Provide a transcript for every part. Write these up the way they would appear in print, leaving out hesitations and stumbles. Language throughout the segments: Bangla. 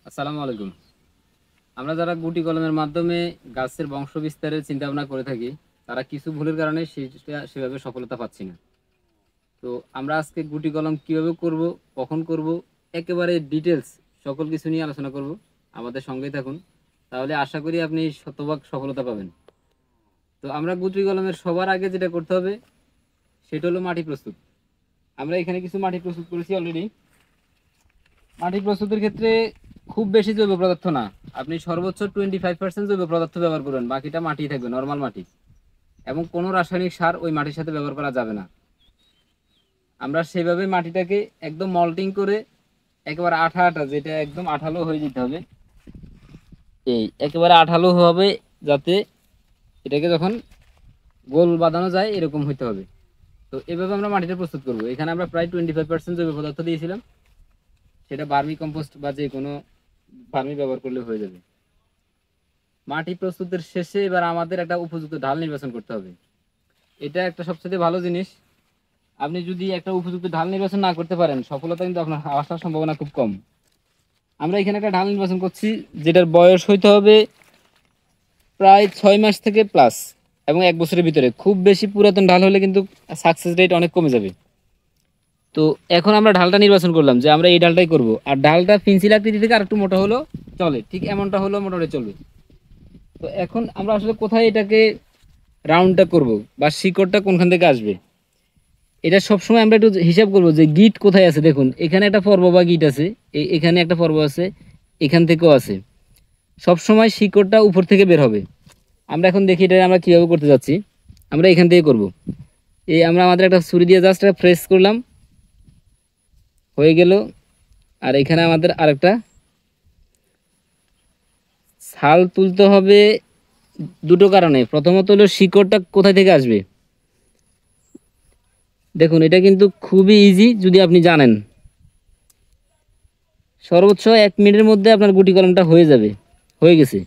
আসসালামু আলাইকুম। আমরা যারা গুটি কলমের মাধ্যমে গাছের বংশ বিস্তারের চিন্তা ভাবনা করে থাকি, তারা কিছু ভুলের কারণে সেভাবে সফলতা পাচ্ছি না। তো আমরা আজকে গুটি কলম কিভাবে করব, কখন করব, একেবারে ডিটেলস সকল কিছু নিয়ে আলোচনা করব। আমাদের সঙ্গেই থাকুন, তাহলে আশা করি আপনি শতভাগ সফলতা পাবেন। তো আমরা গুটি কলমের সবার আগে যেটা করতে হবে সেটা হলো মাটি প্রস্তুত। আমরা এখানে কিছু মাটি প্রস্তুত করেছি অলরেডি। মাটি প্রস্তুতের ক্ষেত্রে খুব বেশি জৈব পদার্থ না, আপনি সর্বোচ্চ 25% জৈব পদার্থ ব্যবহার করবেন, বাকিটা মাটি থাকবে, নর্মাল মাটি। এবং কোনো রাসায়নিক সার ওই মাটির সাথে ব্যবহার করা যাবে না। আমরা সেভাবে মাটিটাকে একদম মল্টিং করে একেবারে আঠা আঠা, যেটা একদম আঠালো হয়ে যেতে হবে, এই একেবারে আঠালো হবে, যাতে এটাকে যখন গোল বাঁধানো যায় এরকম হইতে হবে। তো এভাবে আমরা মাটিটা প্রস্তুত করব। এখানে আমরা প্রায় 25% জৈব পদার্থ দিয়েছিলাম, সেটা ভার্মি কম্পোস্ট বা যে কোনো ভার্মি ব্যবহার করলে হয়ে যাবে। মাটি প্রস্তুতের শেষে এবার আমাদের একটা উপযুক্ত ঢাল নির্বাচন করতে হবে। এটা একটা সবচেয়ে ভালো জিনিস। আপনি যদি একটা উপযুক্ত ঢাল নির্বাচন না করতে পারেন, সফলতা কিন্তু আপনার আসার সম্ভাবনা খুব কম। আমরা এখানে একটা ঢাল নির্বাচন করছি, যেটার বয়স হইতে হবে প্রায় 6 মাস থেকে প্লাস, এবং 1 বছরের ভিতরে। খুব বেশি পুরাতন ঢাল হলে কিন্তু সাকসেস রেট অনেক কমে যাবে। তো এখন আমরা ঢালটা নির্বাচন করলাম যে আমরা এই ঢালটাই করব, আর ঢালটা পেন্সিল আকৃতি থেকে আরেকটু মোটা হলো চলে, ঠিক এমনটা হলো মোটামুটি চলবে। তো এখন আমরা আসলে কোথায় এটাকে রাউন্ডটা করব, বা শিকড়টা কোনখান থেকে আসবে, এটা সবসময় আমরা একটু হিসাব করব যে গিট কোথায় আছে। দেখুন এখানে একটা পর্ব বা গিট আছে, এখানে একটা পর্ব আছে, এখান থেকেও আছে। সবসময় শিকড়টা উপর থেকে বের হবে। আমরা এখন দেখি এটা আমরা কীভাবে করতে যাচ্ছি। আমরা এখান থেকে করব। এই আমরা আমাদের একটা ছুরি দিয়ে জাস্ট প্রেস করলাম, হয়ে গেল। আর এখানে আমাদের আরেকটা ছাল তুলতে হবে দুটো কারণে। প্রথমত হলো শিকড়টা কোথায় থেকে আসবে। দেখুন এটা কিন্তু খুবই ইজি যদি আপনি জানেন। সর্বোচ্চ 1 মিনিটের মধ্যে আপনার গুটি কলমটা হয়ে যাবে, হয়ে গেছে।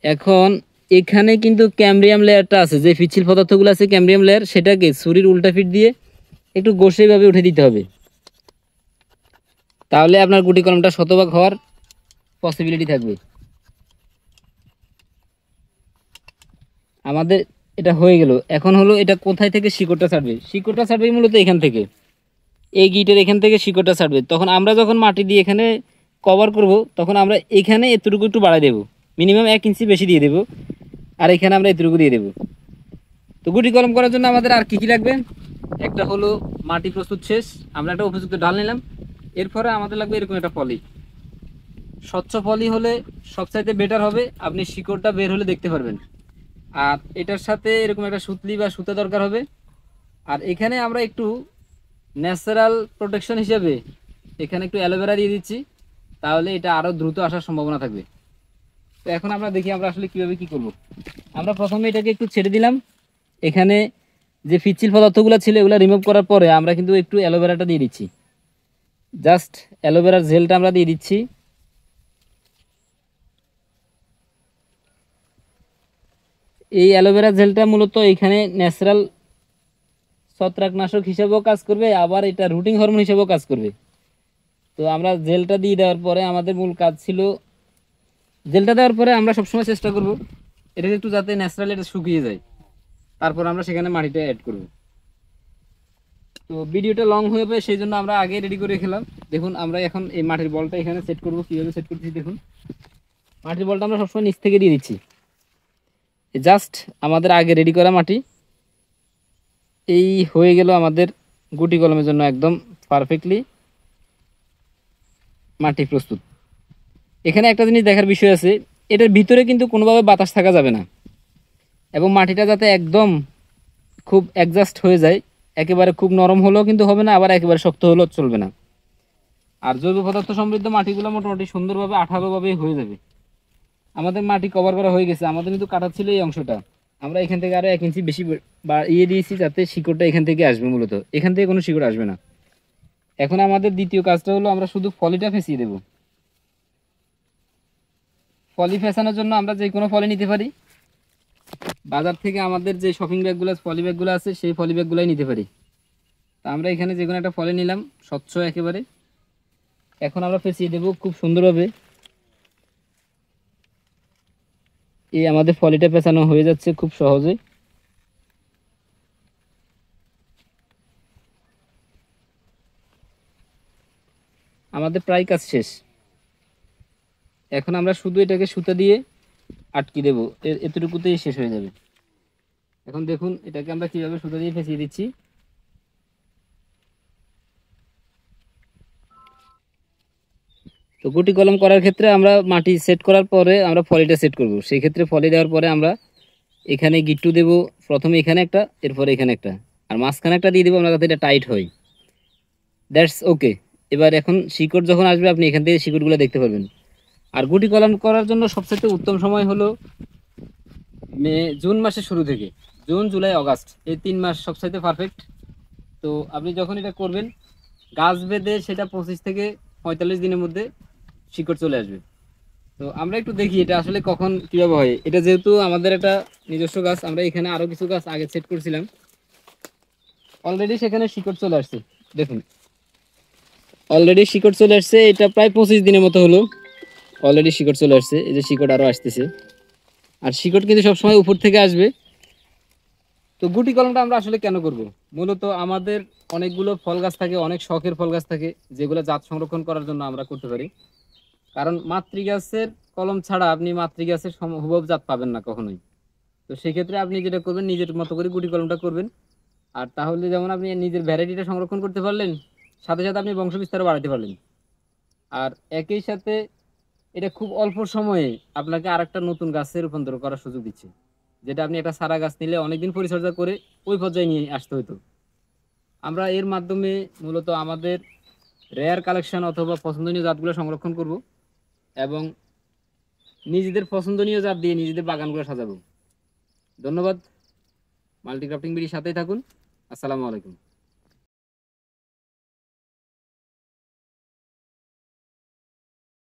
এখন এখানে কিন্তু ক্যামব্রিয়াম লেয়ারটা আছে, যে পিচ্ছিল পদার্থগুলো আছে ক্যামব্রিয়াম লেয়ার, সেটাকে ছুরির উল্টা ফিট দিয়ে একটু গোছেভাবে উঠে দিতে হবে। তাহলে আপনার গুটি কলমটা শতভাগ হওয়ার পসিবিলিটি থাকবে। আমাদের এটা হয়ে গেল। এখন হলো এটা কোথায় থেকে শিকড়টা ছাড়বে। শিকড়টা ছাড়বে মূলত এখান থেকে, এই গিটের এখান থেকে শিকড়টা ছাড়বে। তখন আমরা যখন মাটি দিয়ে এখানে কভার করব, তখন আমরা এখানে এতটুকু একটু বাড়াই দেবো, মিনিমাম 1 ইঞ্চি বেশি দিয়ে দেবো। আর এখানে আমরা এতটুকু দিয়ে দেবো। তো গুটি কলম করার জন্য আমাদের আর কি কি লাগবে, একটা হলো মাটি প্রস্তুত শেষ, আমরা একটা উপযুক্ত ডাল নিলাম। এরপরে আমাদের লাগবে এরকম একটা পলি। স্বচ্ছ পলি হলে সবচাইতে বেটার হবে, আপনি শিকড়টা বের হলে দেখতে পারবেন। আর এটার সাথে এরকম একটা সুতলি বা সুতা দরকার হবে। আর এখানে আমরা একটু ন্যাচারাল প্রোটেকশন হিসেবে এখানে একটু অ্যালোভেরা দিয়ে দিচ্ছি, তাহলে এটা আরও দ্রুত আসার সম্ভাবনা থাকবে। তো এখন আমরা দেখি আমরা আসলে কীভাবে কী করব। আমরা প্রথমে এটাকে একটু ছেড়ে দিলাম। এখানে যে পিচ্ছিল পদার্থগুলো ছিল এগুলো রিমুভ করার পরে আমরা কিন্তু একটু অ্যালোভেরাটা দিয়ে দিচ্ছি। জাস্ট অ্যালোভেরার জেলটা আমরা দিয়ে দিচ্ছি। এই অ্যালোভেরা জেলটা মূলত এখানে ন্যাচারাল ছত্রাকনাশক হিসেবেও কাজ করবে, আবার এটা রুটিং হরমোন হিসেবেও কাজ করবে। তো আমরা জেলটা দিয়ে দেওয়ার পরে আমাদের মূল কাজ ছিল, জেলটা দেওয়ার পরে আমরা সবসময় চেষ্টা করব এটাকে একটু যাতে ন্যাচারালি এটা শুকিয়ে যায়, তারপর আমরা সেখানে মাটিটা অ্যাড করব। তো ভিডিওটা লং হয়ে যাবে, সেই জন্য আমরা আগে রেডি করে রেখেলাম। দেখুন আমরা এখন এই মাটির বলটা এখানে সেট করব। কীভাবে সেট করছি দেখুন, মাটির বলটা আমরা সবসময় নিচ থেকে দিয়ে দিচ্ছি। জাস্ট আমাদের আগে রেডি করা মাটি। এই হয়ে গেল আমাদের গুটি কলমের জন্য একদম পারফেক্টলি মাটি প্রস্তুত। এখানে একটা জিনিস দেখার বিষয় আছে, এটার ভিতরে কিন্তু কোনোভাবে বাতাস থাকা যাবে না, এবং মাটিটা যাতে একদম খুব অ্যাডজাস্ট হয়ে যায়। একেবারে খুব নরম হলেও কিন্তু হবে না, আবার একেবারে শক্ত হলেও চলবে না। আর জৈব পদার্থ সমৃদ্ধ মাটিগুলো মোটামুটি সুন্দরভাবে আঠালোভাবেই হয়ে যাবে। আমাদের মাটি কভার করা হয়ে গেছে, আমাদের কিন্তু কাটা ছিল এই অংশটা। আমরা এখান থেকে আরও 1 ইঞ্চি বেশি ইয়ে দিয়েছি, যাতে শিকড়টা এখান থেকে আসবে। মূলত এখান থেকে কোনো শিকড় আসবে না। এখন আমাদের দ্বিতীয় কাজটা হলো আমরা শুধু ফলিটা ফেঁসিয়ে দেব। ফলি ফেসানোর জন্য আমরা যে কোনো ফলি নিতে পারি, বাজার থেকে আমাদের যে শপিং ব্যাগগুলো পলি ব্যাগগুলো আছে সেই পলি ব্যাগগুলোই নিতে পারি। তা আমরা এখানে যে কোনো একটা ফলি নিলাম, স্বচ্ছ একেবারে। এখন আমরা পেঁচিয়ে দেব খুব সুন্দরভাবে। এই আমাদের ফলিটা পেঁচানো হয়ে যাচ্ছে খুব সহজে। আমাদের প্রায় কাজ শেষ। এখন আমরা শুধু এটাকে সুতা দিয়ে আটকে দেবো, এতটুকুতেই শেষ হয়ে যাবে। এখন দেখুন এটাকে আমরা কিভাবে সুতা দিয়ে পেঁচিয়ে দিচ্ছি। তো গুটি কলম করার ক্ষেত্রে আমরা মাটি সেট করার পরে আমরা ফলিটা সেট করব। সেই ক্ষেত্রে ফলি দেওয়ার পরে আমরা এখানে গিট্টু দেব, প্রথমে এখানে একটা, এরপরে এখানে একটা, আর মাঝখানে একটা দিয়ে দেবো আমরা, যাতে এটা টাইট হয়। That's okay. এবার এখন শিকড় যখন আসবে আপনি এখান থেকে শিকড়গুলো দেখতে পারবেন। আর গুটি কলম করার জন্য সবচেয়ে উত্তম সময় হলো জুন মাসের শুরু থেকে। জুন, জুলাই, আগস্ট এই 3 মাস সবচাইতে পারফেক্ট। তো আপনি যখন এটা করবেন, গাছ বেঁধে সেটা 25 থেকে 45 দিনের মধ্যে শিকড় চলে আসবে। তো আমরা একটু দেখি এটা আসলে কখন কিভাবে হয়। এটা যেহেতু আমাদের একটা নিজস্ব গাছ, আমরা এখানে আরো কিছু গাছ আগে সেট করছিলাম, অলরেডি সেখানে শিকড় চলে আসছে। দেখুন অলরেডি শিকড় চলে আসছে, এটা প্রায় 25 দিনের মতো হলো। অলরেডি শিকড় চলে আসছে, এই যে শিকড় আরো আসতেছে। আর শিকড় কিন্তু সবসময় উপর থেকে আসবে। তো গুটি কলমটা আমরা আসলে কেন করব? মূলত আমাদের অনেকগুলো ফল গাছ থাকে, অনেক শখের ফল গাছ থাকে, যেগুলো জাত সংরক্ষণ করার জন্য আমরা করতে পারি। কারণ মাতৃগাছের কলম ছাড়া আপনি মাতৃগাছের হুবহু জাত পাবেন না কখনোই। তো সেক্ষেত্রে আপনি যেটা করবেন, নিজের মতো করে গুটি কলমটা করবেন। আর তাহলে যেমন আপনি নিজের ভ্যারাইটিটা সংরক্ষণ করতে পারলেন, সাথে সাথে আপনি বংশ বিস্তারও বাড়াতে পারলেন। আর একই সাথে এটা খুব অল্প সময়ে আপনাকে আরেকটা নতুন গাছে রূপান্তর করার সুযোগ দিচ্ছে, যেটা আপনি একটা সারা গাছ নিলে অনেকদিন পরিচর্যা করে ওই পর্যায়ে নিয়ে আসতে হতো। আমরা এর মাধ্যমে মূলত আমাদের রেয়ার কালেকশন অথবা পছন্দনীয় জাতগুলো সংরক্ষণ করব এবং নিজেদের পছন্দনীয় জাত দিয়ে নিজেদের বাগানগুলো সাজাবো। ধন্যবাদ। মাল্টিক্রাফটিং বিডির সাথেই থাকুন। আসসালামু আলাইকুম।